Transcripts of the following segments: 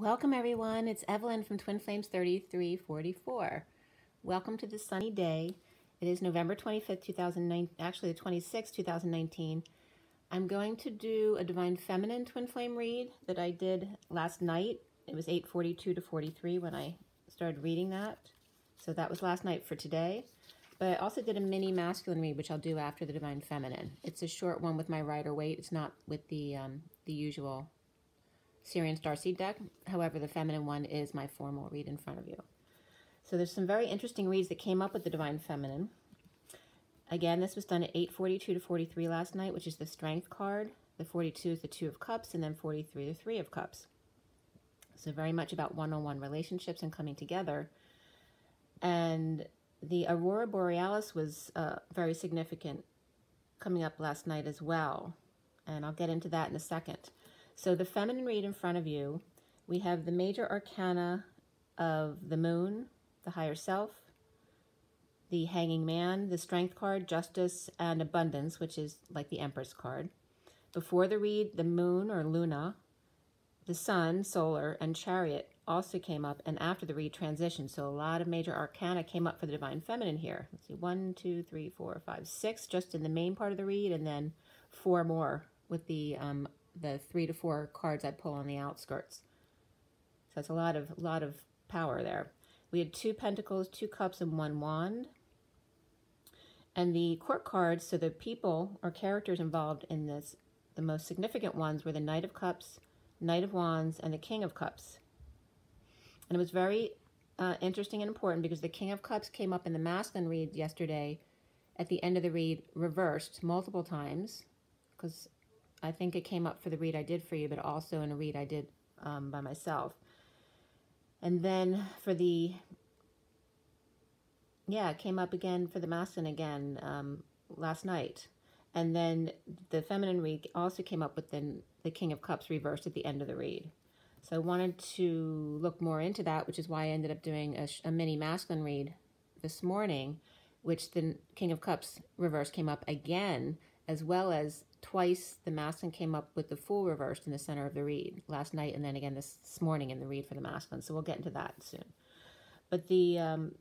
Welcome everyone, it's Evelyn from Twin Flames 3344. Welcome to this sunny day. It is November 25th, 2009, actually the 26th, 2019. I'm going to do a Divine Feminine Twin Flame read that I did last night. It was 8:42 to 43 when I started reading that. So that was last night for today. But I also did a mini masculine read, which I'll do after the Divine Feminine. It's a short one with my Rider Waite. It's not with the usual SIRIAN STARSEED deck. However, the feminine one is my formal read in front of you. So there's some very interesting reads that came up with the Divine Feminine. Again, this was done at 8:42 to 43 last night, which is the Strength card. The 42 is the Two of Cups, and then 43 the Three of Cups. So very much about one-on-one relationships and coming together. And the Aurora Borealis was very significant coming up last night as well. And I'll get into that in a second. So the feminine read in front of you, we have the major arcana of the moon, the higher self, the hanging man, the strength card, justice, and abundance, which is like the Empress card. Before the read, the moon or Luna, the sun, solar, and chariot also came up, and after the read, transition. So a lot of major arcana came up for the Divine Feminine here. Let's see, 1, 2, 3, 4, 5, 6, just in the main part of the read, and then 4 more with the 3 to 4 cards I pull on the outskirts. So it's a lot of power there. We had 2 pentacles, 2 cups, and 1 wand. And the court cards, so the people or characters involved in this, the most significant ones were the Knight of Cups, Knight of Wands, and the King of Cups. And it was very interesting and important because the King of Cups came up in the masculine read yesterday at the end of the read reversed multiple times, because I think it came up for the read I did for you, but also in a read I did by myself. And then for the, it came up again for the masculine again last night. And then the feminine read also came up with the King of Cups reversed at the end of the read. So I wanted to look more into that, which is why I ended up doing a mini masculine read this morning, which the King of Cups reverse came up again, as well as twice the masculine came up with the Fool reversed in the center of the read last night, and then again this morning in the read for the masculine. So we'll get into that soon. But the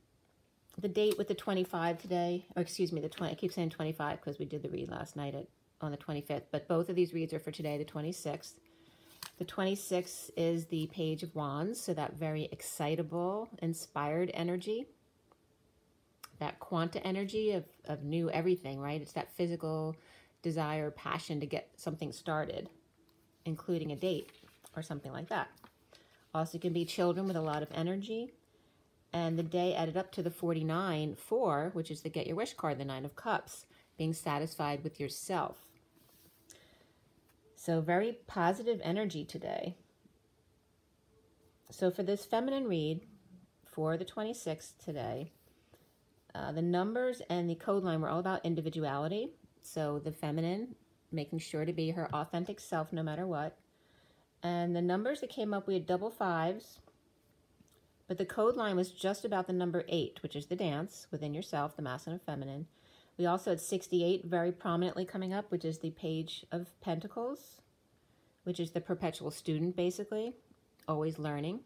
date with the 25 today, or excuse me, the 20. I keep saying 25 because we did the read last night on the 25th. But both of these reads are for today, the 26th. The 26th is the Page of Wands, so that very excitable, inspired energy. That quanta energy of new everything, right? It's that physical desire, passion to get something started, including a date or something like that. Also can be children with a lot of energy. And the day added up to the 49-4, which is the Get Your Wish card, the 9 of Cups, being satisfied with yourself. So very positive energy today. So for this feminine read for the 26th today, the numbers and the code line were all about individuality. So the feminine, making sure to be her authentic self no matter what. And the numbers that came up, we had double 5s. But the code line was just about the number 8, which is the dance within yourself, the masculine and feminine. We also had 68 very prominently coming up, which is the Page of Pentacles, which is the perpetual student, basically, always learning.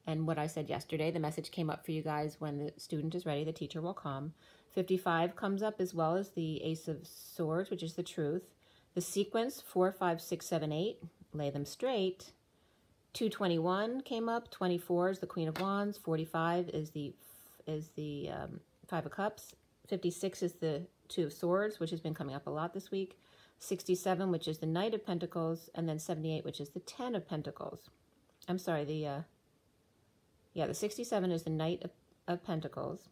And what I said yesterday, the message came up for you guys: when the student is ready, the teacher will come. 55 comes up, as well as the Ace of Swords, which is the truth. The sequence, 4, 5, 6, 7, 8, lay them straight. 221 came up. 24 is the Queen of Wands. 45 is the 5 of Cups. 56 is the Two of Swords, which has been coming up a lot this week. 67, which is the Knight of Pentacles, and then 78, which is the 10 of Pentacles. I'm sorry, the 67 is the Knight of Pentacles.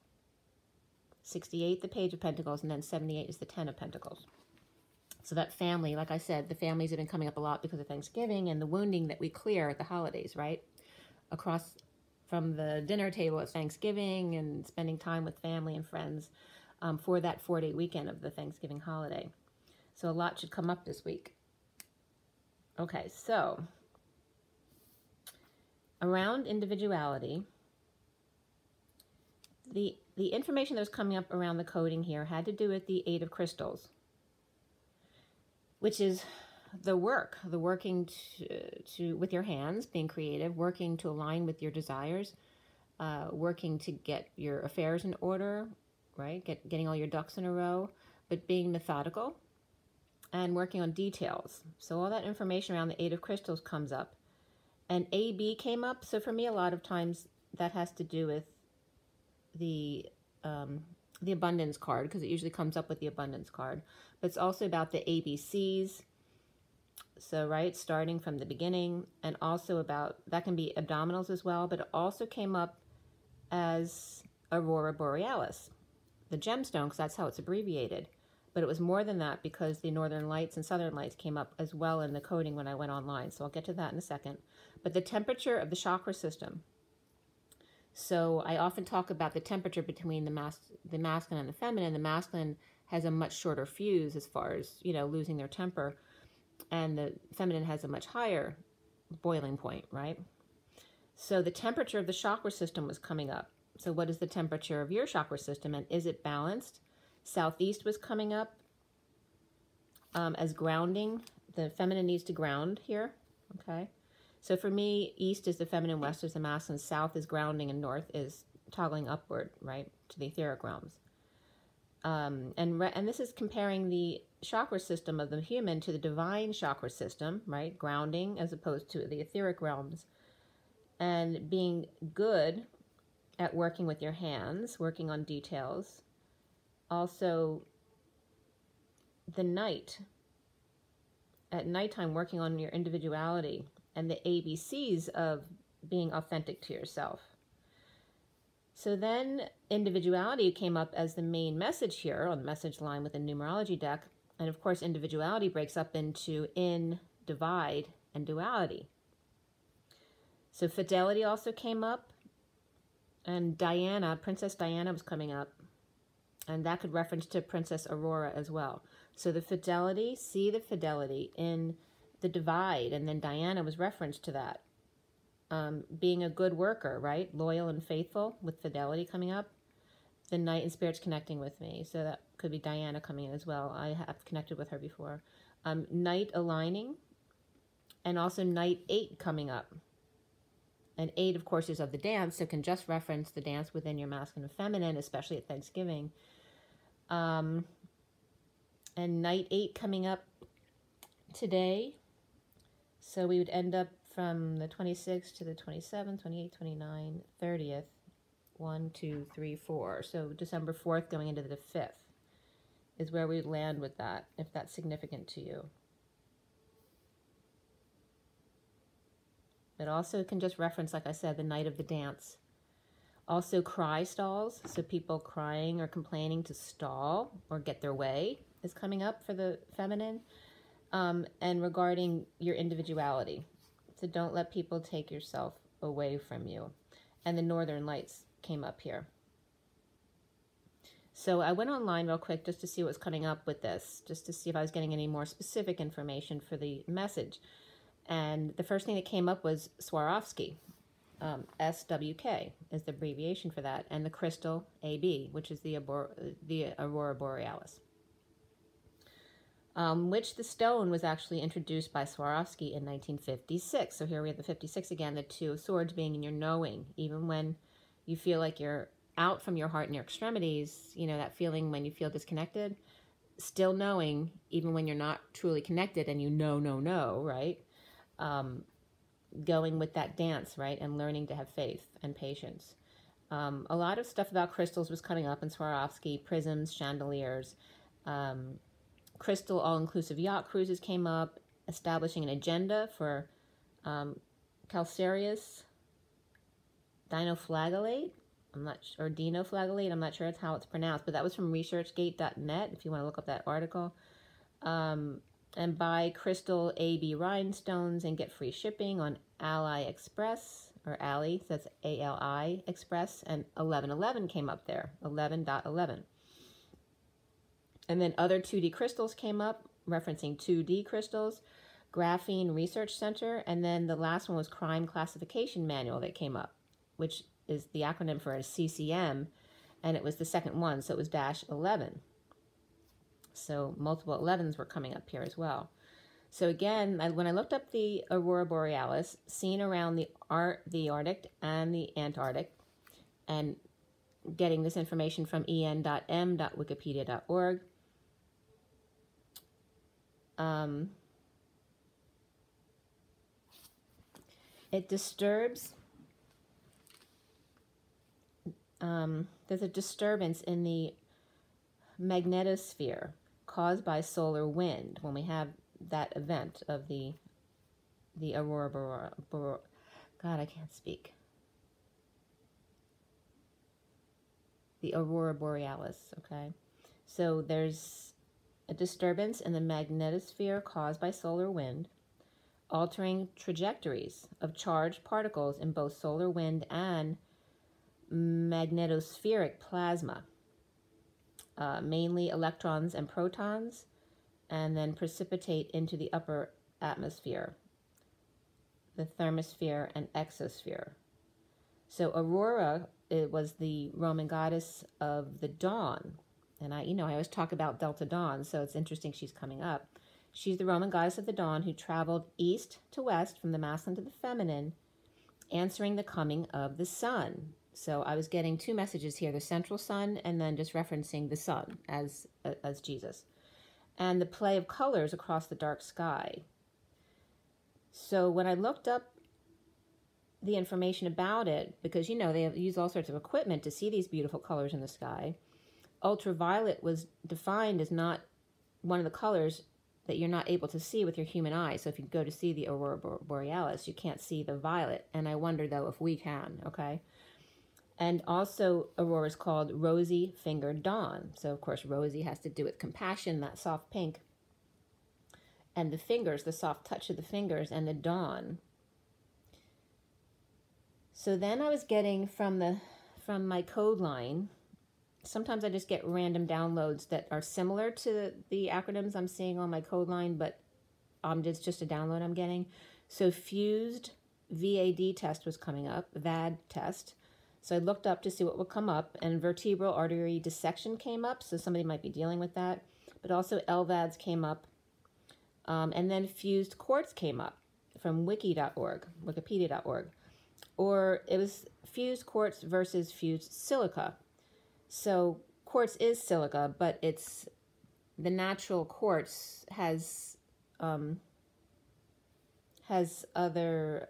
68, the Page of Pentacles, and then 78 is the 10 of Pentacles. So that family, like I said, the families have been coming up a lot because of Thanksgiving and the wounding that we clear at the holidays, right? Across from the dinner table at Thanksgiving and spending time with family and friends for that 4-day weekend of the Thanksgiving holiday. So a lot should come up this week. Okay, so around individuality, the information that was coming up around the coding here had to do with the 8 of Crystals, which is the working to with your hands, being creative, working to align with your desires, working to get your affairs in order, right? Getting all your ducks in a row, but being methodical and working on details. So all that information around the Eight of Crystals comes up. And AB came up. So for me, a lot of times that has to do with the abundance card, because it usually comes up with the abundance card. But it's also about the ABCs. So, right, starting from the beginning, and also about, that can be abdominals as well, but it also came up as Aurora Borealis, the gemstone, because that's how it's abbreviated. But it was more than that, because the Northern Lights and Southern Lights came up as well in the coding when I went online. So I'll get to that in a second. But the temperature of the chakra system. So I often talk about the temperature between the masculine and the feminine. The masculine has a much shorter fuse as far as, you know, losing their temper. And the feminine has a much higher boiling point, right? So the temperature of the chakra system was coming up. So what is the temperature of your chakra system, and is it balanced? Southeast was coming up as grounding. The feminine needs to ground here, okay? So for me, east is the feminine, west is the masculine, south is grounding, and north is toggling upward, right, to the etheric realms. And this is comparing the chakra system of the human to the divine chakra system, right, grounding as opposed to the etheric realms, and being good at working with your hands, working on details. Also, the night, at nighttime, working on your individuality and the ABCs of being authentic to yourself. So then individuality came up as the main message here on the message line with the numerology deck. And of course, individuality breaks up into in, divide, and duality. So fidelity also came up, and Diana, Princess Diana was coming up, and that could reference to Princess Aurora as well. So the fidelity, see the fidelity in the divide, and then Diana was referenced to that. Being a good worker, right? Loyal and faithful, with fidelity coming up. The night and spirits connecting with me. So that could be Diana coming in as well. I have connected with her before. Night aligning, and also night 8 coming up. And 8, of course, is of the dance, so can just reference the dance within your masculine and feminine, especially at Thanksgiving. And night 8 coming up today. So we would end up from the 26th to the 27th, 28th, 29th, 30th. 1, 2, 3, 4. So December 4th going into the 5th is where we would land with that, if that's significant to you. It also can just reference, like I said, the night of the dance. Also cry stalls, so people crying or complaining to stall or get their way is coming up for the feminine. And regarding your individuality. So don't let people take yourself away from you. And the Northern Lights came up here. So I went online real quick just to see what was coming up with this, just to see if I was getting any more specific information for the message. And the first thing that came up was Swarovski. SWK is the abbreviation for that, and the crystal AB, which is the Aurora Borealis. Which the stone was actually introduced by Swarovski in 1956. So here we have the 56 again, the 2 of Swords being in your knowing, even when you feel like you're out from your heart and your extremities, you know, that feeling when you feel disconnected, still knowing, even when you're not truly connected and you know, right? Going with that dance, right? And learning to have faith and patience. A lot of stuff about crystals was coming up in Swarovski, prisms, chandeliers, crystal all-inclusive yacht cruises came up, establishing an agenda for calcareous dinoflagellate, or dinoflagellate, I'm not sure that's how it's pronounced, but that was from researchgate.net if you want to look up that article. And buy crystal AB rhinestones and get free shipping on Ally Express, or Ally, so that's ALI Express, and 1111 came up there, 11.11. And then other 2D crystals came up, referencing 2D crystals, Graphene Research Center, and then the last one was Crime Classification Manual that came up, which is the acronym for a CCM, and it was the second one, so it was -11. So multiple 11s were coming up here as well. So again, when I looked up the aurora borealis, seen around the Arctic and the Antarctic, and getting this information from en.m.wikipedia.org, it disturbs, there's a disturbance in the magnetosphere caused by solar wind when we have that event of the aurora borealis. God, I can't speak. The aurora borealis, okay? So there's a disturbance in the magnetosphere caused by solar wind, altering trajectories of charged particles in both solar wind and magnetospheric plasma, mainly electrons and protons, and then precipitate into the upper atmosphere, the thermosphere and exosphere. So Aurora, it was the Roman goddess of the dawn. And I always talk about Delta Dawn, so it's interesting she's coming up. She's the Roman goddess of the dawn who traveled east to west from the masculine to the feminine, answering the coming of the sun. So I was getting two messages here, the central sun and then just referencing the sun as Jesus. And the play of colors across the dark sky. So when I looked up the information about it, because they use all sorts of equipment to see these beautiful colors in the sky, ultraviolet was defined as not one of the colors that you're not able to see with your human eye. So if you go to see the aurora borealis, you can't see the violet. And I wonder, though, if we can, okay? And also, aurora is called rosy-fingered dawn. So, of course, rosy has to do with compassion, that soft pink. And the fingers, the soft touch of the fingers, and the dawn. So then I was getting from my code line, sometimes I just get random downloads that are similar to the acronyms I'm seeing on my code line, but it's just a download I'm getting. So fused VAD test was coming up, VAD test. So I looked up to see what would come up, and vertebral artery dissection came up, so somebody might be dealing with that. But also LVADs came up, and then fused quartz came up from wiki.org, wikipedia.org. Or it was fused quartz versus fused silica. So quartz is silica, but it's the natural quartz has other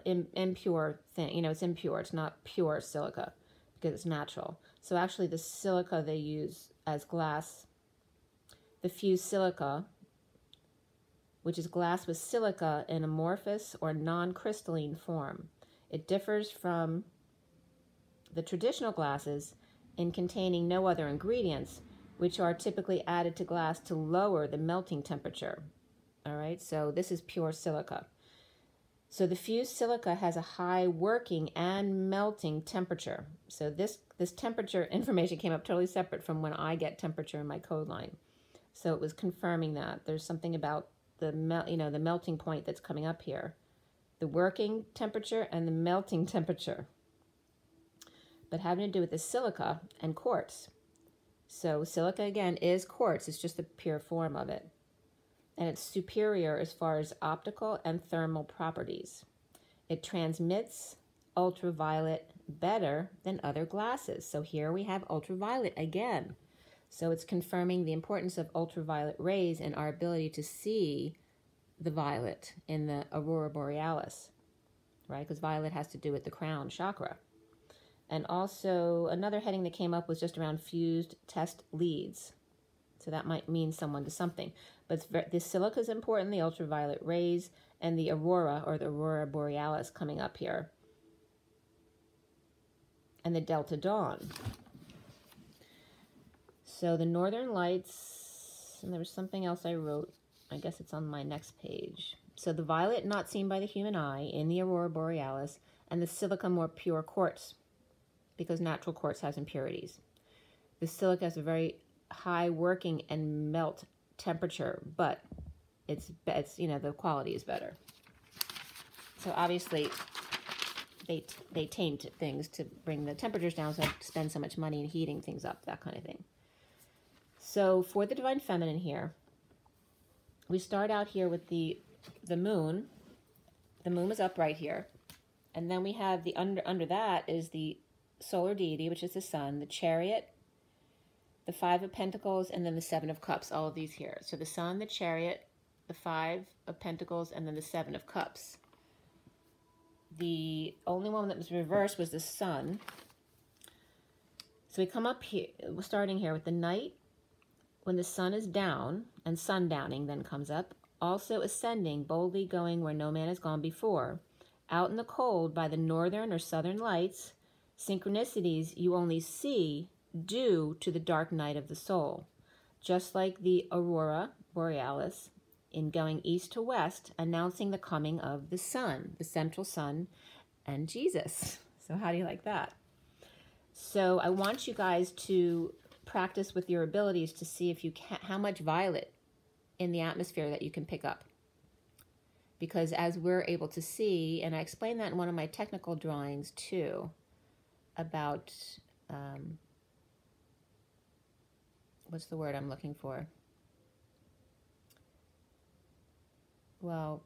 impure thing. It's impure. It's not pure silica because it's natural. So actually, the silica they use as glass, the fused silica, which is glass with silica in amorphous or non-crystalline form. It differs from the traditional glasses in containing no other ingredients, which are typically added to glass to lower the melting temperature. All right, so this is pure silica. So the fused silica has a high working and melting temperature. So this temperature information came up totally separate from when I get temperature in my code line. So it was confirming that there's something about the melting point that's coming up here, the working temperature and the melting temperature, but having to do with the silica and quartz. So silica again is quartz, it's just the pure form of it, and it's superior as far as optical and thermal properties. It transmits ultraviolet better than other glasses. So here we have ultraviolet again. So it's confirming the importance of ultraviolet rays and our ability to see the violet in the aurora borealis, right? Because violet has to do with the crown chakra. And also another heading that came up was just around fused test leads. So that might mean someone to something. But the silica is important, the ultraviolet rays, and the aurora or the aurora borealis coming up here. And the delta dawn. So the northern lights, and there was something else I wrote. I guess it's on my next page. So the violet not seen by the human eye in the aurora borealis, and the silica more pure quartz, because natural quartz has impurities. The silica has a very high working and melt temperature, but it's the quality is better. So obviously they taint things to bring the temperatures down, so I have to spend so much money in heating things up, that kind of thing. So for the Divine Feminine here, we start out here with the moon. The moon is up right here. And then we have the under that is the solar deity, which is the sun, the chariot, the 5 of Pentacles, and then the 7 of Cups, all of these here. So the sun, the chariot, the 5 of Pentacles, and then the 7 of Cups. The only one that was reversed was the sun. So we come up here, starting here with the night, when the sun is down, and sundowning then comes up, also ascending, boldly going where no man has gone before. Out in the cold by the northern or southern lights, synchronicities you only see due to the dark night of the soul. Just like the aurora borealis in going east to west, announcing the coming of the sun, the central sun, and Jesus. So how do you like that? So I want you guys to practice with your abilities to see if you can, how much violet in the atmosphere that you can pick up. Because as we're able to see, and I explained that in one of my technical drawings too, about, what's the word I'm looking for? Well,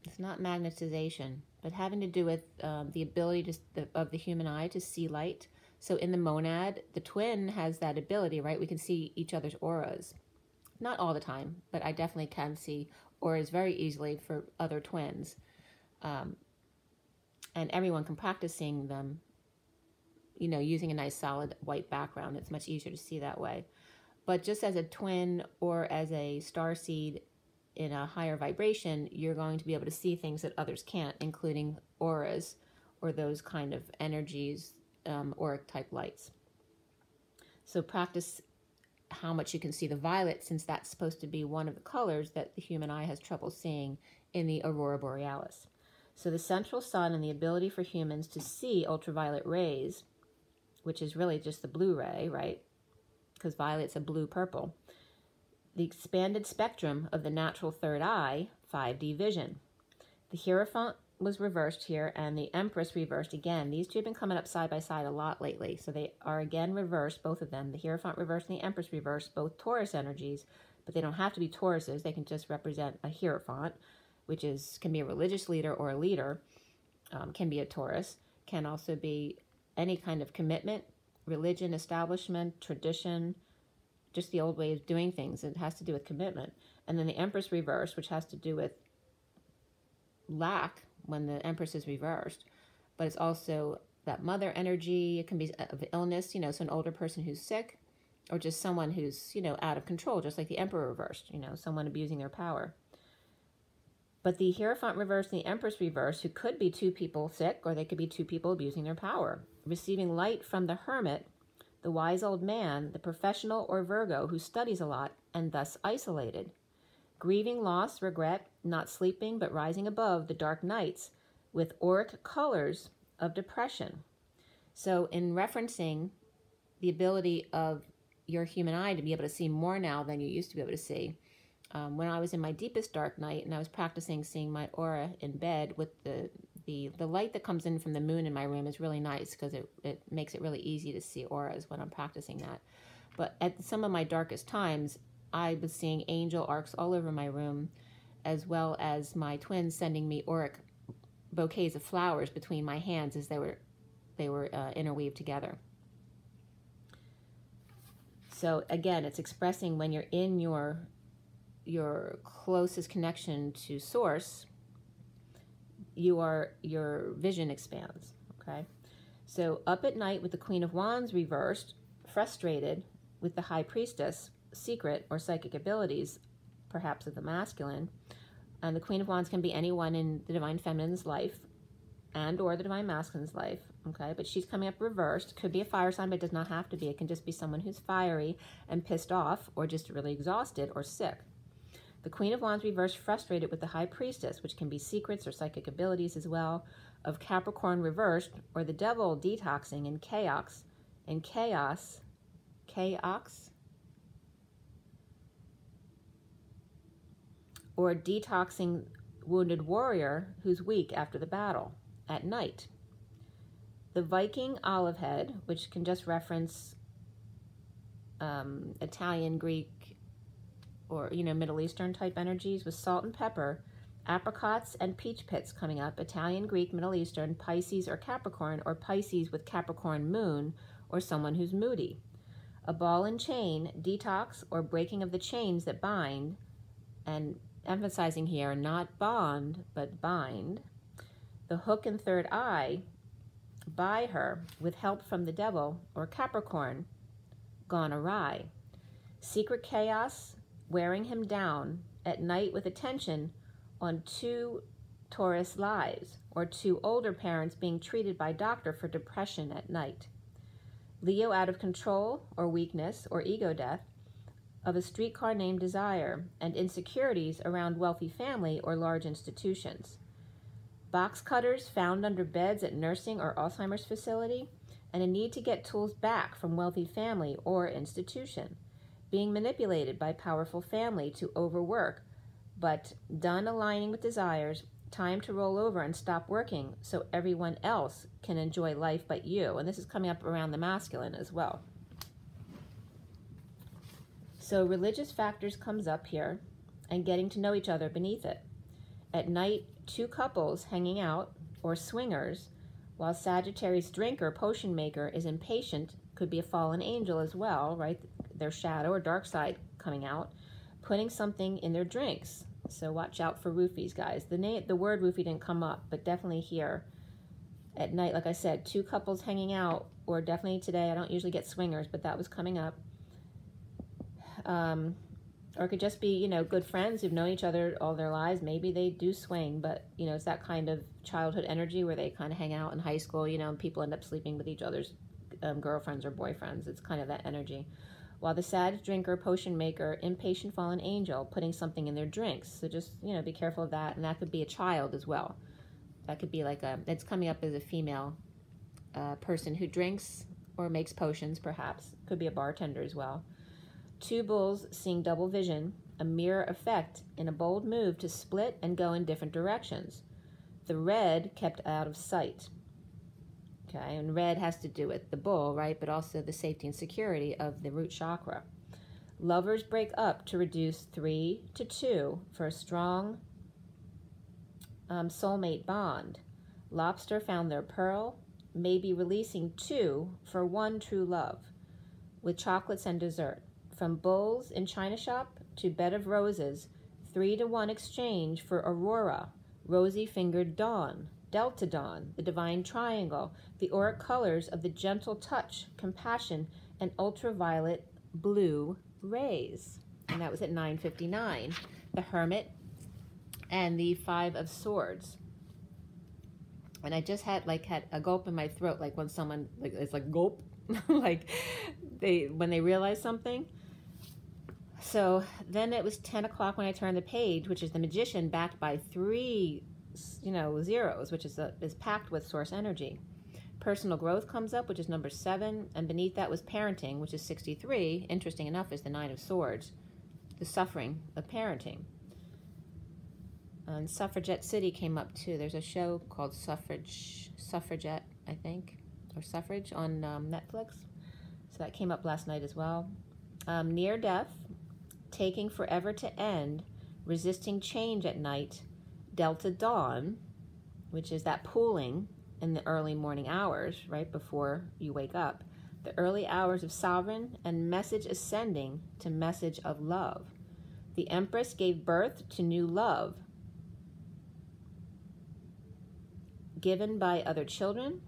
it's not magnetization, but having to do with the ability of the human eye to see light. So in the monad, the twin has that ability, right? We can see each other's auras. Not all the time, but I definitely can see auras very easily for other twins. And everyone can practice seeing them, you know, using a nice solid white background. It's much easier to see that way. But just as a twin or as a starseed in a higher vibration, you're going to be able to see things that others can't, including auras or those kind of energies, auric type lights. So practice how much you can see the violet, since that's supposed to be one of the colors that the human eye has trouble seeing in the aurora borealis. So the central sun and the ability for humans to see ultraviolet rays, which is really just the blue ray, right? Because violet's a blue-purple. The expanded spectrum of the natural third eye, 5D vision. The Hierophant was reversed here, and the Empress reversed again. These two have been coming up side by side a lot lately, so they are again reversed, both of them. The Hierophant reversed and the Empress reversed, both Taurus energies, but they don't have to be Tauruses. They can just represent a Hierophant, which can be a religious leader or a leader, can be a Taurus, can also be any kind of commitment, religion, establishment, tradition, just the old way of doing things. It has to do with commitment. And then the Empress reversed, which has to do with lack when the Empress is reversed, but it's also that mother energy. It can be of illness, you know, so an older person who's sick, or just someone who's, you know, out of control, just like the Emperor reversed, you know, someone abusing their power. But the Hierophant reversed and the Empress reversed, who could be two people sick, or they could be two people abusing their power, receiving light from the hermit, the wise old man, the professional or Virgo who studies a lot and thus isolated, grieving loss, regret, not sleeping but rising above the dark nights with auric colors of depression. So in referencing the ability of your human eye to be able to see more now than you used to be able to see, when I was in my deepest dark night and I was practicing seeing my aura in bed with the light that comes in from the moon in my room is really nice, because it makes it really easy to see auras when I'm practicing that. But at some of my darkest times, I was seeing angel arcs all over my room, as well as my twins sending me auric bouquets of flowers between my hands as they were interweaved together. So again, it's expressing when you're in your closest connection to source, your vision expands, okay? So up at night with the Queen of Wands reversed, frustrated with the High Priestess, secret or psychic abilities, perhaps of the masculine, and the Queen of Wands can be anyone in the Divine Feminine's life and or the Divine Masculine's life, okay? But she's coming up reversed. Could be a fire sign, but it does not have to be. It can just be someone who's fiery and pissed off, or just really exhausted or sick. The Queen of Wands reversed, frustrated with the High Priestess, which can be secrets or psychic abilities as well, of Capricorn reversed, or the devil detoxing in chaos, or detoxing wounded warrior who's weak after the battle at night. The Viking olive head, which can just reference Italian, Greek, or, Middle Eastern type energies with salt and pepper, apricots and peach pits coming up, Italian, Greek, Middle Eastern, Pisces or Pisces with Capricorn moon, or someone who's moody. A ball and chain, detox or breaking of the chains that bind, and emphasizing here, not bond, but bind. The hook and third eye, by her, with help from the devil, or Capricorn, gone awry. Secret chaos, wearing him down, at night with attention on 2 Taurus lives, or 2 older parents being treated by doctor for depression at night. Leo out of control, or weakness, or ego death, of a streetcar named Desire, and insecurities around wealthy family or large institutions. Box cutters found under beds at nursing or Alzheimer's facility, and a need to get tools back from wealthy family or institution. Being manipulated by powerful family to overwork, but done aligning with desires, time to roll over and stop working so everyone else can enjoy life but you. And this is coming up around the masculine as well. So religious factors comes up here, and getting to know each other beneath it. At night, 2 couples hanging out, or swingers, while Sagittarius drinker, potion maker, is impatient, could be a fallen angel as well, right? Their shadow or dark side coming out, putting something in their drinks. So watch out for roofies, guys. The word roofie didn't come up, but definitely here. At night, like I said, 2 couples hanging out, or definitely today, I don't usually get swingers, but that was coming up. Or it could just be, good friends who've known each other all their lives. Maybe they do swing, but, it's that kind of childhood energy where they kind of hang out in high school, and people end up sleeping with each other's girlfriends or boyfriends. It's kind of that energy. While the sad drinker, potion maker, impatient fallen angel, putting something in their drinks. So just, be careful of that. And that could be a child as well. That could be like it's coming up as a female person who drinks or makes potions, perhaps. Could be a bartender as well. 2 bulls seeing double vision, a mirror effect in a bold move to split and go in different directions. The red kept out of sight. Okay, and red has to do with the bull, right? But also the safety and security of the root chakra. Lovers break up to reduce 3 to 2 for a strong soulmate bond. Lobster found their pearl, maybe releasing 2 for 1 true love, with chocolates and dessert. From bulls in china shop to bed of roses, 3 to 1 exchange for aurora, rosy-fingered dawn, delta dawn, the divine triangle, the auric colors of the gentle touch, compassion, and ultraviolet blue rays. And that was at 9:59. The Hermit and the 5 of Swords. And I just had a gulp in my throat, like when someone, it's like gulp, like when they realize something. So then it was 10 o'clock when I turned the page, which is the Magician backed by 3 zeros, which is packed with source energy. Personal growth comes up, which is number 7, and beneath that was parenting, which is 63. Interesting enough, is the 9 of Swords, the suffering of parenting. And Suffragette City came up too. There's a show called Suffragette, I think, or Suffrage on Netflix. So that came up last night as well. Near death, taking forever to end, resisting change at night, Delta Dawn, which is that pooling in the early morning hours, right before you wake up. The early hours of sovereign and message ascending to message of love. The Empress gave birth to new love, given by other children,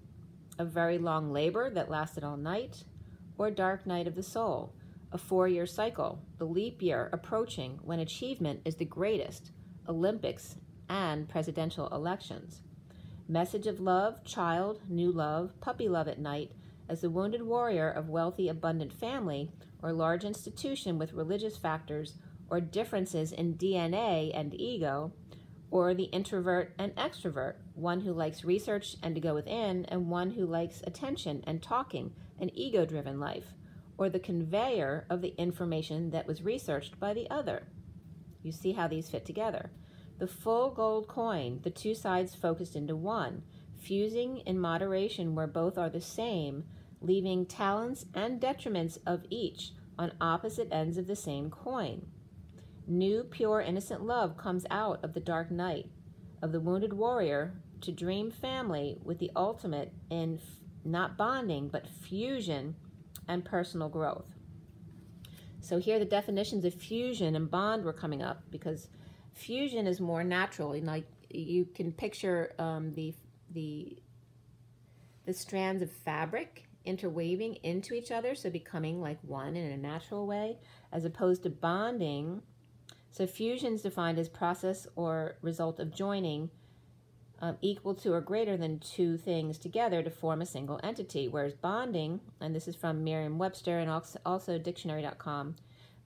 a very long labor that lasted all night, or dark night of the soul, a 4-year cycle, the leap year approaching when achievement is the greatest, Olympics and presidential elections. Message of love, child, new love, puppy love at night, as the wounded warrior of wealthy, abundant family or large institution with religious factors or differences in DNA and ego, or the introvert and extrovert, one who likes research and to go within, and one who likes attention and talking, an ego-driven life, or the conveyor of the information that was researched by the other. You see how these fit together. The full gold coin, the 2 sides focused into one, fusing in moderation where both are the same, leaving talents and detriments of each on opposite ends of the same coin. New, pure, innocent love comes out of the dark night of the wounded warrior to dream family with the ultimate in not bonding, but fusion and personal growth. So here the definitions of fusion and bond were coming up, because fusion is more natural. Like you can picture the strands of fabric interweaving into each other, so becoming like one in a natural way, as opposed to bonding. So fusion is defined as process or result of joining equal to or greater than two things together to form a single entity, whereas bonding, and this is from Merriam-Webster and also dictionary.com,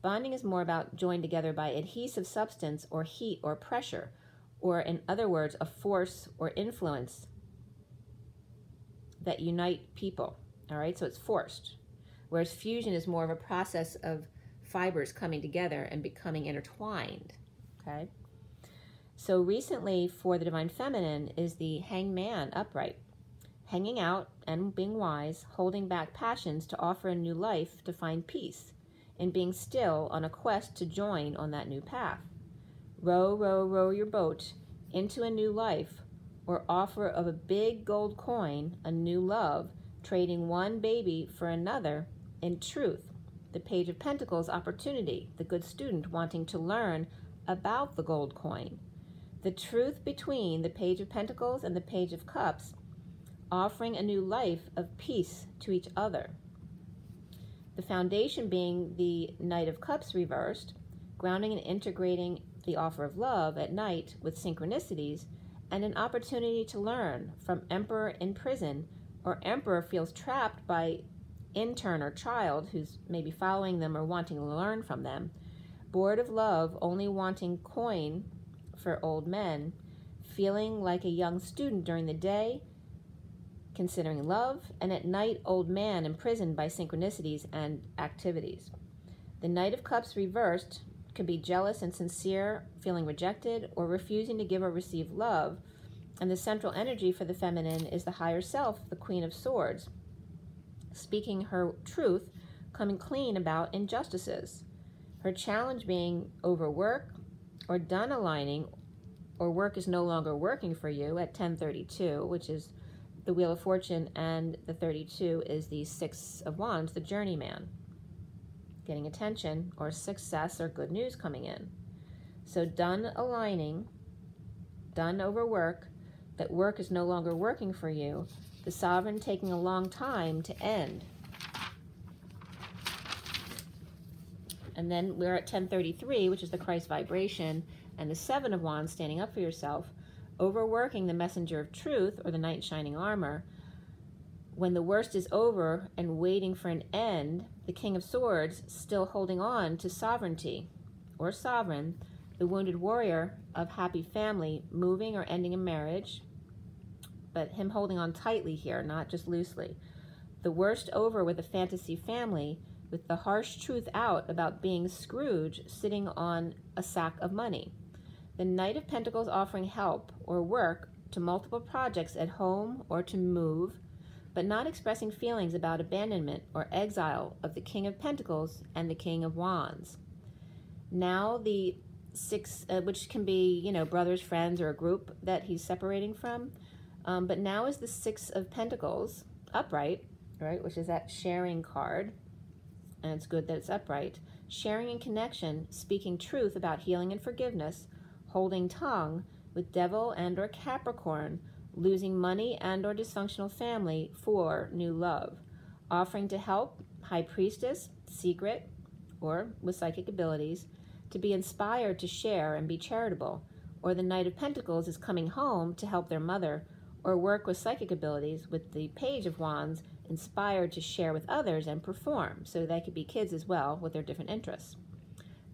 bonding is more about joined together by adhesive substance or heat or pressure, or in other words, a force or influence that unite people. All right, so it's forced, whereas fusion is more of a process of fibers coming together and becoming intertwined. Okay. So recently for the Divine Feminine is the Hangman upright, hanging out and being wise, holding back passions to offer a new life to find peace, and being still on a quest to join on that new path. Row, row, row your boat into a new life, or offer of a big gold coin, a new love, trading one baby for another in truth. The Page of Pentacles opportunity, the good student wanting to learn about the gold coin. The truth between the Page of Pentacles and the Page of Cups, offering a new life of peace to each other. The foundation being the Knight of Cups reversed, grounding and integrating the offer of love at night with synchronicities, and an opportunity to learn from Emperor in prison, or Emperor feels trapped by intern or child who's maybe following them or wanting to learn from them. Bored of love, only wanting coin for old men, feeling like a young student during the day, considering love, and at night old man imprisoned by synchronicities and activities. The Knight of Cups reversed could be jealous and sincere, feeling rejected, or refusing to give or receive love, and the central energy for the feminine is the higher self, the Queen of Swords, speaking her truth, coming clean about injustices. Her challenge being overwork or done aligning, or work is no longer working for you at 1032, which is the Wheel of Fortune, and the 32 is the Six of Wands, the journeyman, getting attention or success or good news coming in. So done aligning, done overwork, that work is no longer working for you, the Sovereign taking a long time to end. And then we're at 1033, which is the Christ vibration, and the Seven of Wands, standing up for yourself, overworking the messenger of truth, or the knight in shining armor. When the worst is over and waiting for an end, the King of Swords still holding on to sovereignty, or sovereign, the wounded warrior of happy family, moving or ending a marriage, but him holding on tightly here, not just loosely. The worst over with a fantasy family, with the harsh truth out about being Scrooge sitting on a sack of money. The Knight of Pentacles offering help or work to multiple projects at home or to move, but not expressing feelings about abandonment or exile of the King of Pentacles and the King of Wands. Now the six, which can be, you know, brothers, friends, or a group that he's separating from, but now is the Six of Pentacles upright, right, which is that sharing card. And it's good that it's upright. Sharing and connection, speaking truth about healing and forgiveness, holding tongue with Devil and or Capricorn, losing money and or dysfunctional family for new love, offering to help High Priestess, secret, or with psychic abilities, to be inspired to share and be charitable, or the Knight of Pentacles is coming home to help their mother, or work with psychic abilities with the Page of Wands, inspired to share with others and perform, so they could be kids as well with their different interests.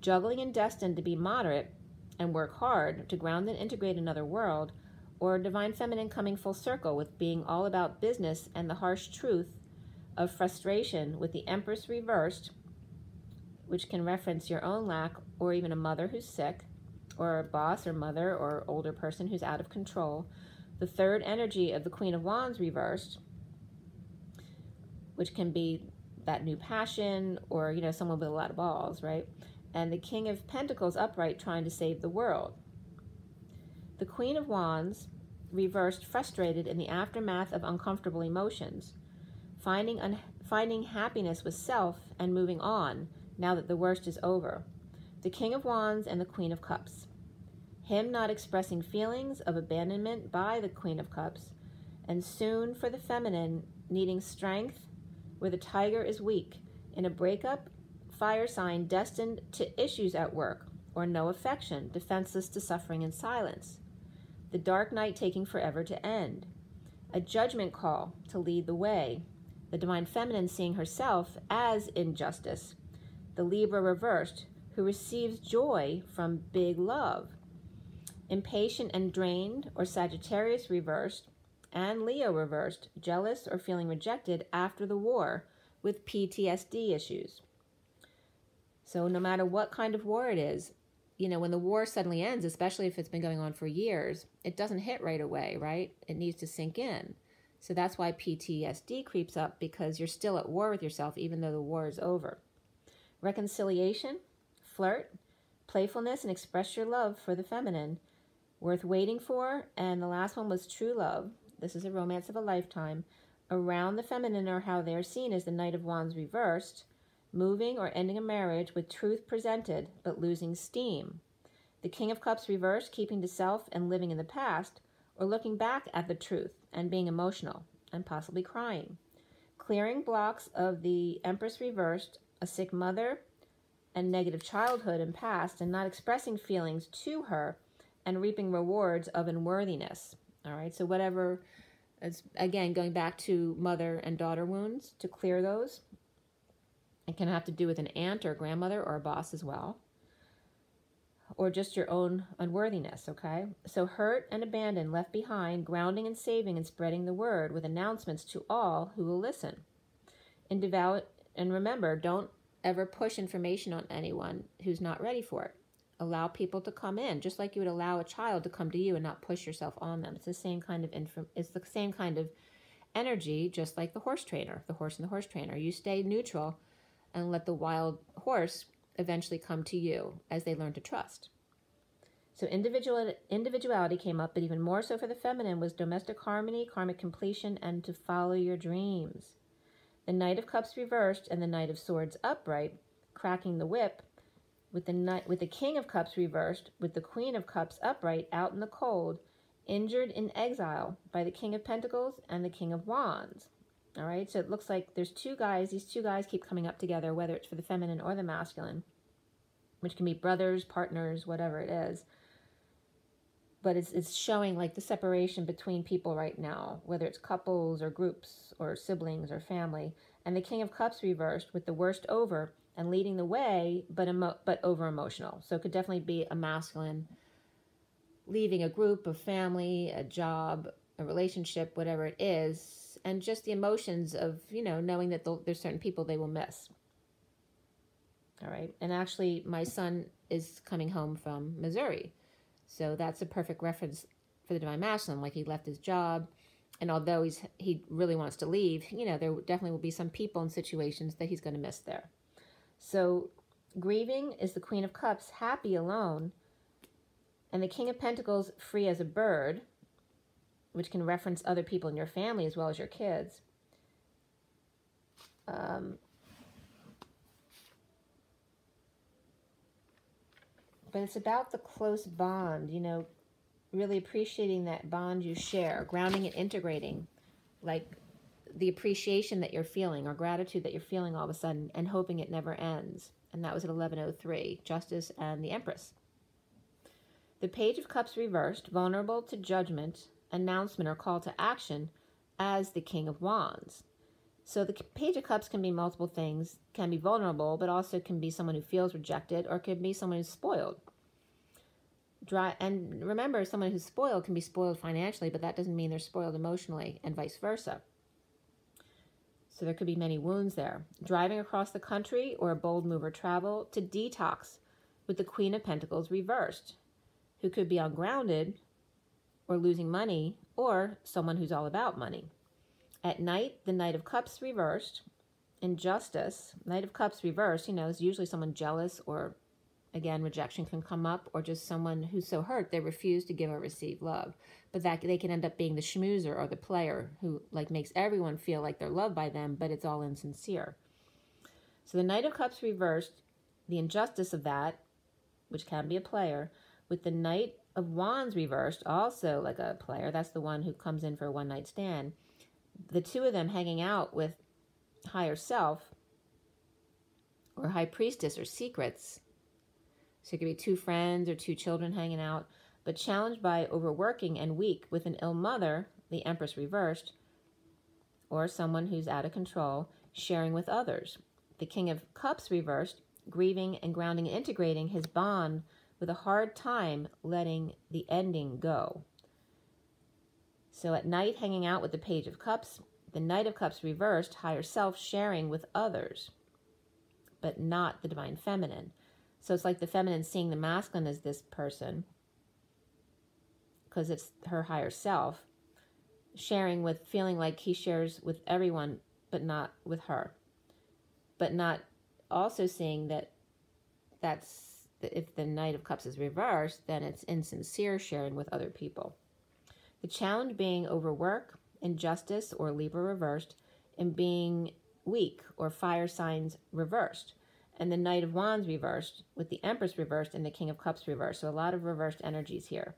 Juggling and destined to be moderate and work hard to ground and integrate another world, or Divine Feminine coming full circle with being all about business and the harsh truth of frustration with the Empress reversed, which can reference your own lack, or even a mother who's sick, or a boss or mother or older person who's out of control. The third energy of the Queen of Wands reversed, which can be that new passion, or, you know, someone with a lot of balls, right? and the King of Pentacles upright trying to save the world. The Queen of Wands reversed, frustrated in the aftermath of uncomfortable emotions, finding happiness with self and moving on now that the worst is over. The King of Wands and the Queen of Cups. Him not expressing feelings of abandonment by the Queen of Cups, and soon for the feminine needing strength where the tiger is weak, in a breakup, fire sign destined to issues at work, or no affection, defenseless to suffering and silence. The dark night taking forever to end. A judgment call to lead the way. The divine feminine seeing herself as injustice. The Libra reversed, who receives joy from big love. Impatient and drained, or Sagittarius reversed, and Leo reversed, jealous or feeling rejected after the war with PTSD issues. So no matter what kind of war it is, you know, when the war suddenly ends, especially if it's been going on for years, it doesn't hit right away, right? It needs to sink in. So that's why PTSD creeps up, because you're still at war with yourself even though the war is over. Reconciliation, flirt, playfulness, and express your love for the feminine. Worth waiting for, and the last one was true love. This is a romance of a lifetime. Around the feminine, or how they're seen as the Knight of Wands reversed, moving or ending a marriage with truth presented, but losing steam. The King of Cups reversed, keeping to self and living in the past, or looking back at the truth and being emotional and possibly crying. Clearing blocks of the Empress reversed, a sick mother and negative childhood and past, and not expressing feelings to her and reaping rewards of unworthiness. All right, so whatever, again, going back to mother and daughter wounds, to clear those. It can have to do with an aunt or a grandmother or a boss as well, or just your own unworthiness, okay? So hurt and abandoned, left behind, grounding and saving and spreading the word with announcements to all who will listen. And remember, don't ever push information on anyone who's not ready for it. Allow people to come in, just like you would allow a child to come to you and not push yourself on them. It's the same kind of energy, just like the horse trainer, the horse and the horse trainer. You stay neutral and let the wild horse eventually come to you as they learn to trust. So individuality came up, but even more so for the feminine was domestic harmony, karmic completion, and to follow your dreams. The Knight of Cups reversed and the Knight of Swords upright, cracking the whip, with the King of Cups reversed, with the Queen of Cups upright, out in the cold, injured in exile by the King of Pentacles and the King of Wands. All right, so it looks like there's two guys. These two guys keep coming up together, whether it's for the feminine or the masculine, which can be brothers, partners, whatever it is. But it's showing like the separation between people right now, whether it's couples or groups or siblings or family. And the King of Cups reversed, with the worst over and leading the way, but over-emotional. So it could definitely be a masculine leaving a group, a family, a job, a relationship, whatever it is, and just the emotions of, you know, knowing that there's certain people they will miss. All right. And actually, my son is coming home from Missouri. So that's a perfect reference for the Divine Masculine. Like, he left his job, and although he really wants to leave, you know, there definitely will be some people and situations that he's going to miss there. So grieving is the Queen of Cups, happy alone, and the King of Pentacles, free as a bird, which can reference other people in your family as well as your kids. But it's about the close bond, you know, really appreciating that bond you share, grounding and integrating, like the appreciation that you're feeling or gratitude that you're feeling all of a sudden, and hoping it never ends. And that was at 11:03, Justice and the Empress. The Page of Cups reversed, vulnerable to judgment, announcement, or call to action as the King of Wands. So the Page of Cups can be multiple things, can be vulnerable, but also can be someone who feels rejected, or could be someone who's spoiled. And remember, someone who's spoiled can be spoiled financially, but that doesn't mean they're spoiled emotionally, and vice versa. So there could be many wounds there. Driving across the country, or a bold move or travel to detox, with the Queen of Pentacles reversed, who could be ungrounded or losing money, or someone who's all about money. At night, the Knight of Cups reversed. Injustice, Knight of Cups reversed, you know, is usually someone jealous or Again, rejection can come up, or just someone who's so hurt they refuse to give or receive love. But that they can end up being the schmoozer or the player who like makes everyone feel like they're loved by them, but it's all insincere. So the Knight of Cups reversed, the injustice of that, which can be a player, with the Knight of Wands reversed, also like a player. That's the one who comes in for a one-night stand. The two of them hanging out with higher self or high priestess or secrets. So it could be two friends or two children hanging out, but challenged by overworking and weak with an ill mother, the Empress reversed, or someone who's out of control, sharing with others. The King of Cups reversed, grieving and grounding and integrating his bond with a hard time letting the ending go. So at night, hanging out with the Page of Cups, the Knight of Cups reversed, higher self sharing with others, but not the Divine Feminine. So it's like the feminine seeing the masculine as this person, because it's her higher self, sharing with, feeling like he shares with everyone, but not with her. But not also seeing that if the Knight of Cups is reversed, then it's insincere sharing with other people. The challenge being overwork, injustice, or Libra reversed, and being weak, or fire signs reversed. And the Knight of Wands reversed, with the Empress reversed and the King of Cups reversed. So a lot of reversed energies here.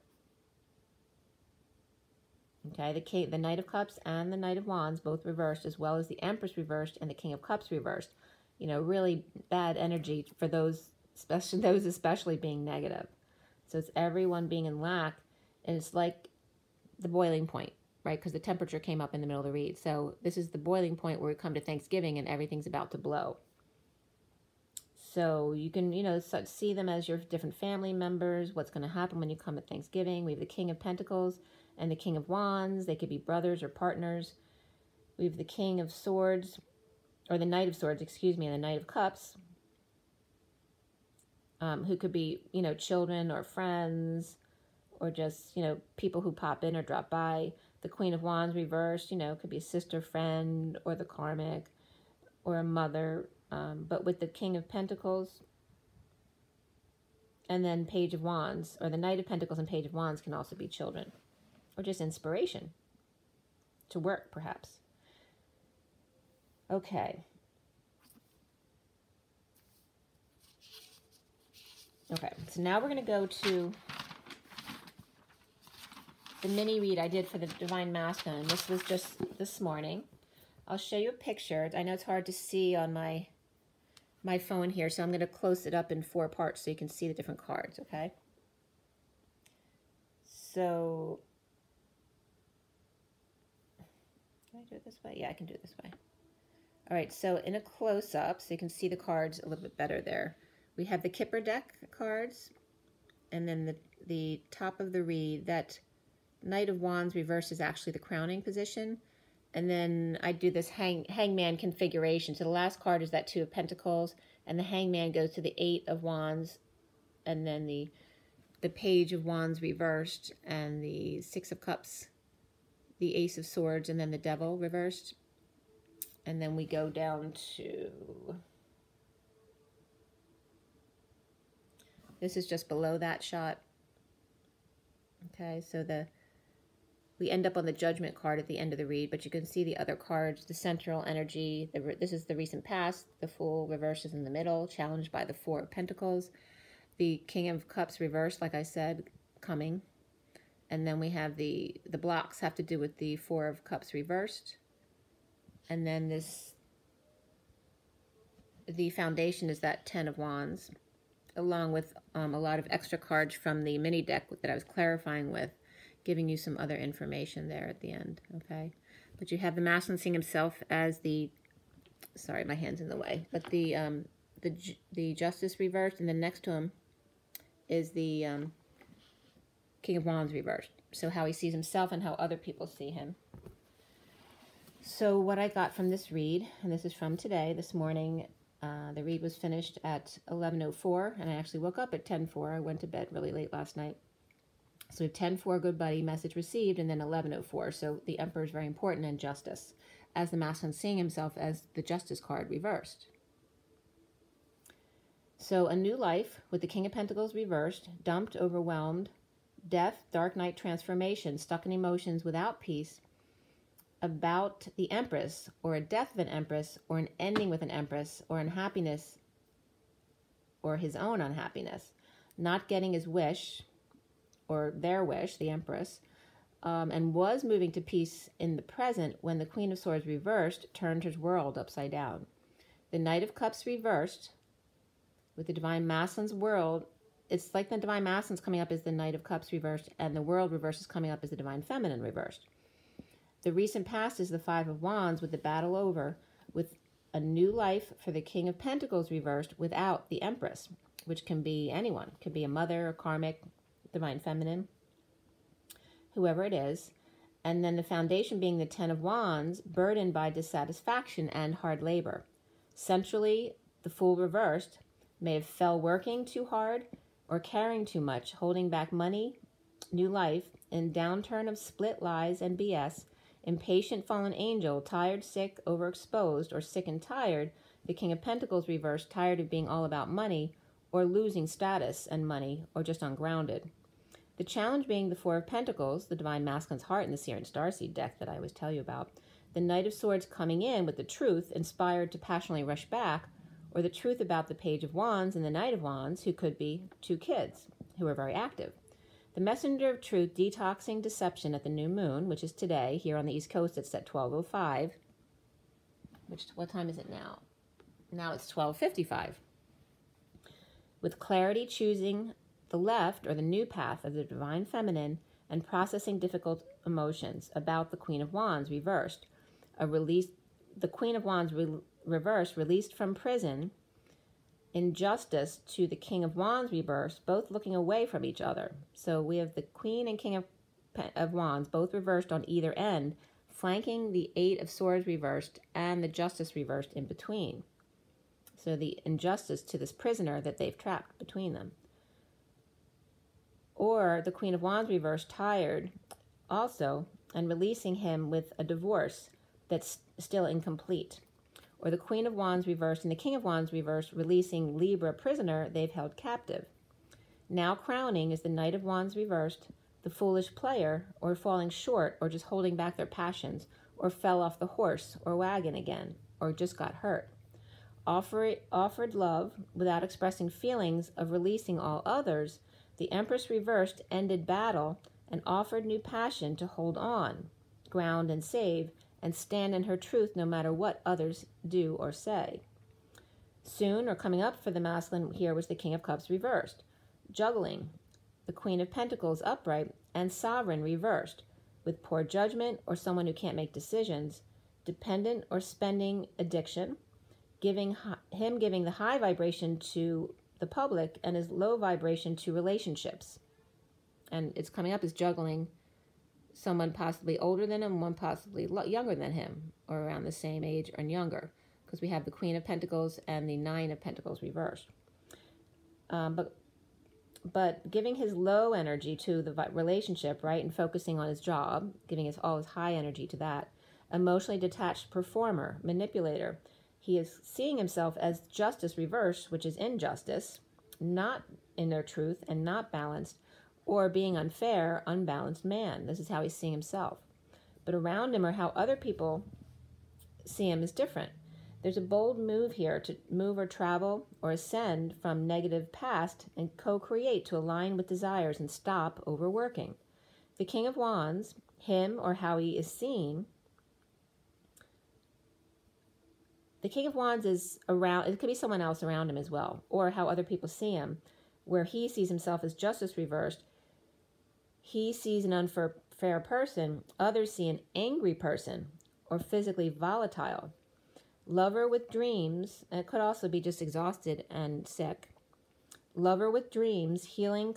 Okay, the Knight of Cups and the Knight of Wands both reversed, as well as the Empress reversed and the King of Cups reversed. You know, really bad energy for those especially being negative. So it's everyone being in lack, and it's like the boiling point, right? Because the temperature came up in the middle of the read. So this is the boiling point where we come to Thanksgiving and everything's about to blow. So you can, see them as your different family members, what's going to happen when you come at Thanksgiving. We have the King of Pentacles and the King of Wands. They could be brothers or partners. We have the King of Swords, or the Knight of Swords, excuse me, and the Knight of Cups, who could be, children or friends, or just, people who pop in or drop by. The Queen of Wands reversed, could be a sister, friend, or the karmic, or a mother. But with the King of Pentacles and then Page of Wands, or the Knight of Pentacles and Page of Wands can also be children, or just inspiration to work, perhaps. Okay. Okay, so now we're going to go to the mini read I did for the Divine Masculine. This was just this morning. I'll show you a picture. I know it's hard to see on my phone here, so I'm going to close it up in 4 parts so you can see the different cards, okay? So, can I do it this way? Yeah, I can do it this way. All right, so in a close-up, so you can see the cards a little bit better there, we have the KIPPER deck cards, and then the top of the read, that Knight of Wands reversed is actually the crowning position. And then I do this hangman configuration. So the last card is that 2 of Pentacles, and the hangman goes to the 8 of Wands, and then the Page of Wands reversed, and the 6 of Cups, the Ace of Swords, and then the Devil reversed. And then we go down to, this is just below that shot. Okay, so we end up on the Judgment card at the end of the read, but you can see the other cards, the central energy. This is the recent past. The Fool reverses in the middle, challenged by the 4 of Pentacles. The King of Cups reversed, like I said, coming. And then we have the blocks have to do with the 4 of Cups reversed. And then the foundation is that 10 of Wands, along with a lot of extra cards from the mini deck that I was clarifying with, giving you some other information there at the end, okay? But you have the masculine seeing himself as the, sorry, my hand's in the way, but the Justice reversed, and then next to him is the King of Wands reversed. So how he sees himself and how other people see him. So what I got from this read, and this is from today, this morning, the read was finished at 11:04, and I actually woke up at 10:04. I went to bed really late last night. So 10:04, good buddy, message received, and then 11:04. So the Emperor is very important in justice, as the masculine seeing himself as the Justice card reversed. So a new life with the King of Pentacles reversed, dumped, overwhelmed, death, dark night transformation, stuck in emotions without peace, about the Empress, or a death of an Empress, or an ending with an Empress, or unhappiness, or his own unhappiness, not getting his wish, or their wish, the Empress, and was moving to peace in the present when the Queen of Swords reversed turned his world upside down. The Knight of Cups reversed, with the Divine Masculine's world, it's like the Divine Masculine's coming up as the Knight of Cups reversed, and the world reversed is coming up as the Divine Feminine reversed. The recent past is the Five of Wands, with the battle over, with a new life for the King of Pentacles reversed without the Empress, which can be anyone. It could be a mother, a karmic, Divine Feminine, whoever it is. And then the foundation being the Ten of Wands, burdened by dissatisfaction and hard labor. Centrally, the Fool reversed may have fell working too hard or carrying too much, holding back money, new life, in downturn of split lies and BS, impatient fallen angel, tired, sick, overexposed, or sick and tired, the King of Pentacles reversed, tired of being all about money or losing status and money, or just ungrounded. The challenge being the Four of Pentacles, the Divine Masculine's heart in the SIRIAN Starseed deck that I always tell you about, the Knight of Swords coming in with the truth, inspired to passionately rush back, or the truth about the Page of Wands and the Knight of Wands, who could be two kids who are very active. The messenger of truth detoxing deception at the new moon, which is today here on the East Coast. It's at 12:05. What time is it now? Now it's 12:55. With clarity choosing the left or the new path of the Divine Feminine and processing difficult emotions about the Queen of Wands reversed. The Queen of Wands reversed, released from prison, injustice to the King of Wands reversed, both looking away from each other. So we have the Queen and King of Wands, both reversed on either end, flanking the Eight of Swords reversed and the Justice reversed in between. So the injustice to this prisoner that they've trapped between them. Or the Queen of Wands reversed, tired also, and releasing him with a divorce that's still incomplete. Or the Queen of Wands reversed and the King of Wands reversed, releasing Libra prisoner they've held captive. Now crowning is the Knight of Wands reversed, the foolish player, or falling short, or just holding back their passions, or fell off the horse or wagon again, or just got hurt. Offered love without expressing feelings of releasing all others, the Empress reversed ended battle and offered new passion to hold on, ground and save, and stand in her truth no matter what others do or say. Soon, or coming up for the masculine here, was the King of Cups reversed, juggling, the Queen of Pentacles upright, and Sovereign reversed, with poor judgment or someone who can't make decisions, dependent or spending addiction, giving the high vibration to the public and his low vibration to relationships. And it's coming up as juggling someone possibly older than him, one possibly younger than him, or around the same age or younger, because we have the Queen of Pentacles and the Nine of Pentacles reversed. But giving his low energy to the relationship, right, and focusing on his job, giving all his high energy to that. Emotionally detached performer, manipulator. He is seeing himself as justice reversed, which is injustice, not in their truth and not balanced, or being unfair, unbalanced man. This is how he's seeing himself. But around him, or how other people see him, is different. There's a bold move here to move or travel or ascend from negative past and co-create to align with desires and stop overworking. The King of Wands, him or how he is seen. The King of Wands is around, it could be someone else around him as well, or how other people see him, where he sees himself as justice reversed. He sees an unfair person, others see an angry person, or physically volatile. Lover with dreams, and it could also be just exhausted and sick. Lover with dreams, healing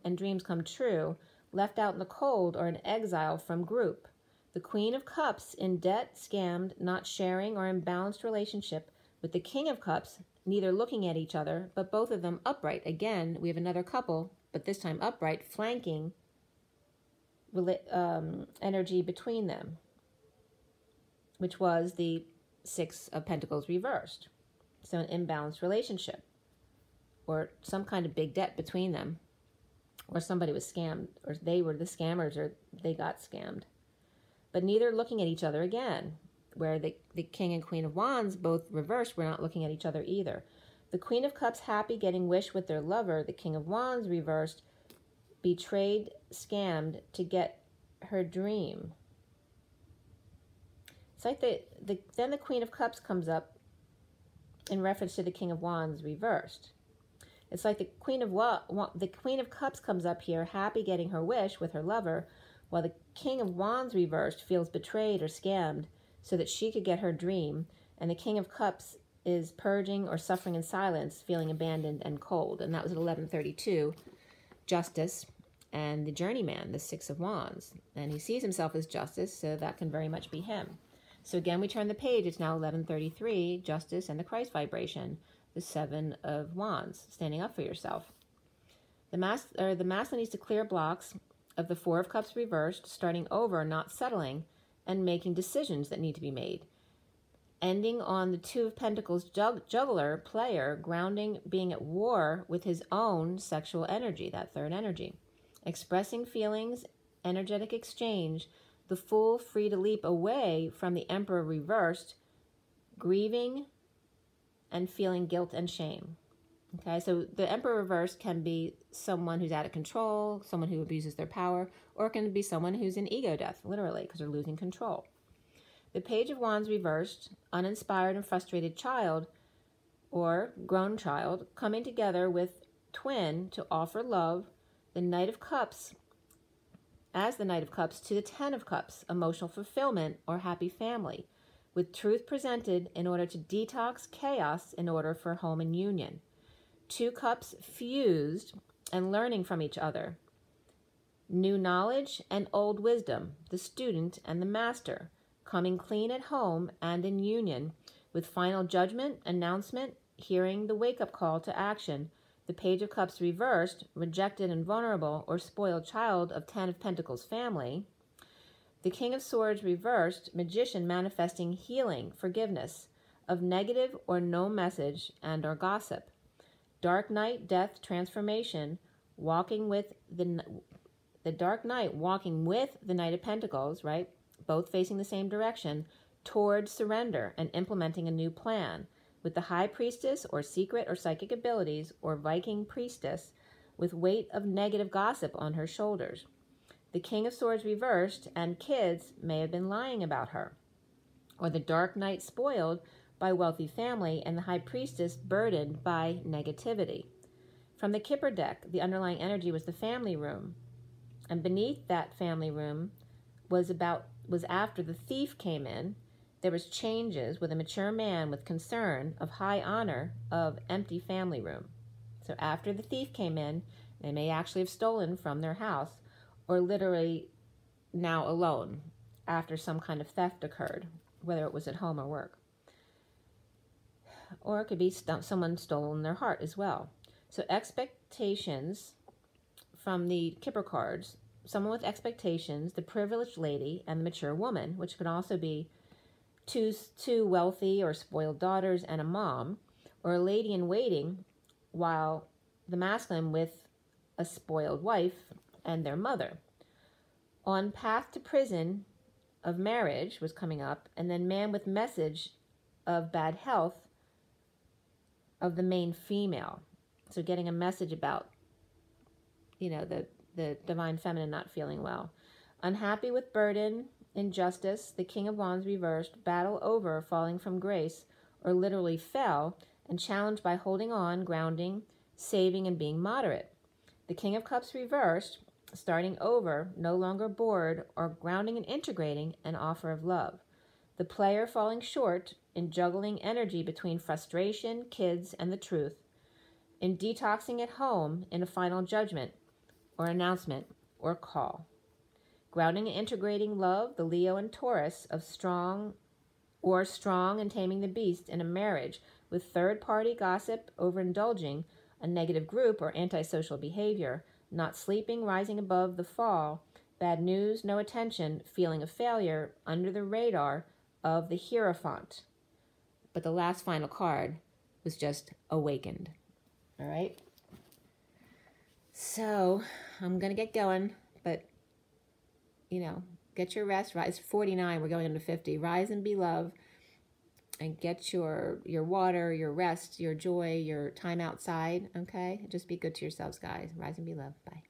and dreams come true, left out in the cold or in exile from group. The Queen of Cups, in debt, scammed, not sharing or imbalanced relationship with the King of Cups, neither looking at each other, but both of them upright. Again, we have another couple, but this time upright, flanking energy between them, which was the Six of Pentacles reversed. So an imbalanced relationship, or some kind of big debt between them, or somebody was scammed, or they were the scammers, or they got scammed. But neither looking at each other again, where the King and Queen of Wands, both reversed, were not looking at each other either. The Queen of Cups happy, getting wish with their lover. The King of Wands reversed, betrayed, scammed to get her dream. It's like then the Queen of Cups comes up in reference to the King of Wands reversed. It's like the Queen of Cups comes up here, happy, getting her wish with her lover, while the King of Wands reversed feels betrayed or scammed so that she could get her dream, and the King of Cups is purging or suffering in silence, feeling abandoned and cold. And that was at 11:32, Justice and the Journeyman, the Six of Wands. And he sees himself as Justice, so that can very much be him. So again, we turn the page. It's now 11:33, Justice and the Christ vibration, the Seven of Wands, standing up for yourself. The masculine needs to clear blocks of the Four of Cups reversed, starting over, not settling, and making decisions that need to be made. Ending on the Two of Pentacles juggler, player, grounding, being at war with his own sexual energy, that third energy. Expressing feelings, energetic exchange, the Fool free to leap away from the Emperor reversed, grieving and feeling guilt and shame. Okay, so the Emperor reversed can be someone who's out of control, someone who abuses their power, or it can be someone who's in ego death, literally, because they're losing control. The Page of Wands reversed, uninspired and frustrated child or grown child coming together with twin to offer love, the Knight of Cups, as the Knight of Cups, to the Ten of Cups, emotional fulfillment or happy family, with truth presented in order to detox chaos in order for home and union. Two cups fused and learning from each other. New knowledge and old wisdom, the student and the master, coming clean at home and in union, with final judgment, announcement, hearing the wake-up call to action. The Page of Cups reversed, rejected and vulnerable or spoiled child of Ten of Pentacles family. The King of Swords reversed, magician manifesting healing, forgiveness of negative or no message and or gossip. Dark Knight, death, transformation, walking with the Dark Knight walking with the Knight of Pentacles, right? Both facing the same direction, towards surrender and implementing a new plan, with the High Priestess or secret or psychic abilities or Viking priestess with weight of negative gossip on her shoulders. The King of Swords reversed, and kids may have been lying about her. Or the Dark Knight spoiled by wealthy family, and the High Priestess burdened by negativity. From the Kipper deck, the underlying energy was the family room. And beneath that family room was after the Thief came in. There was changes with a mature man with concern of high honor of empty family room. So after the Thief came in, they may actually have stolen from their house, or literally now alone after some kind of theft occurred, whether it was at home or work. Or it could be someone stolen their heart as well. So expectations from the Kipper cards, someone with expectations, the privileged lady, and the mature woman, which could also be two wealthy or spoiled daughters and a mom, or a lady in waiting, while the masculine with a spoiled wife and their mother. On path to prison of marriage was coming up, and then man with message of bad health of the main female. So getting a message about, the divine feminine not feeling well. Unhappy with burden, injustice, the King of Wands reversed, battle over, falling from grace, or literally fell, and challenged by holding on, grounding, saving, and being moderate. The King of Cups reversed, starting over, no longer bored, or grounding and integrating an offer of love. The player falling short in juggling energy between frustration, kids, and the truth. In detoxing at home in a final judgment, or announcement, or call. Grounding and integrating love, the Leo and Taurus of strong and taming the beast in a marriage with third-party gossip, overindulging, a negative group or antisocial behavior, not sleeping, rising above the fall, bad news, no attention, feeling of failure, under the radar of the Hierophant. But the last final card, was just awakened. All right. So I'm going to get going, but, you know, get your rest. Rise 49. We're going into 50. Rise and be love. And get your water, your rest, your joy, your time outside, okay? Just be good to yourselves, guys. Rise and be love. Bye.